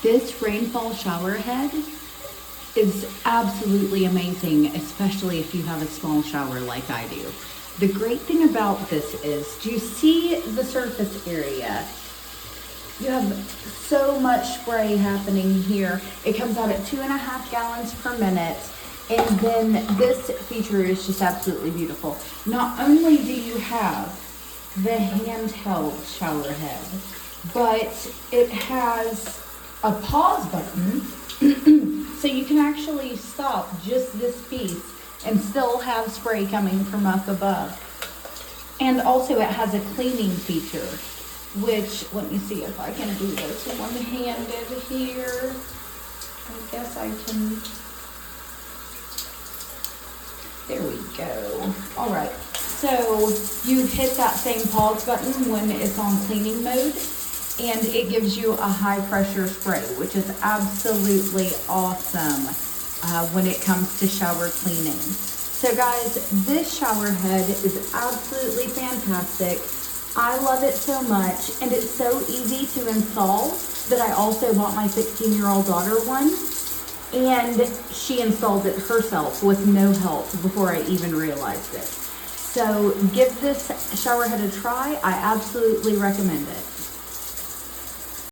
This Rainfall shower head is absolutely amazing, especially if you have a small shower like I do. The great thing about this is, do you see the surface area? You have so much spray happening here. It comes out at 2.5 gallons per minute. And then this feature is just absolutely beautiful. Not only do you have the handheld shower head, but it has a pause button. So you can actually stop just this piece and still have spray coming from up above. And also it has a cleaning feature, which, let me see if I can do this one-handed here. I guess I can. There we go. All right, so you hit that same pause button when it's on cleaning mode, and it gives you a high pressure spray, which is absolutely awesome when it comes to shower cleaning. So guys, this shower head is absolutely fantastic. I love it so much, and it's so easy to install that I also bought my 16-year-old daughter one, and she installed it herself with no help before I even realized it. So give this shower head a try. I absolutely recommend it.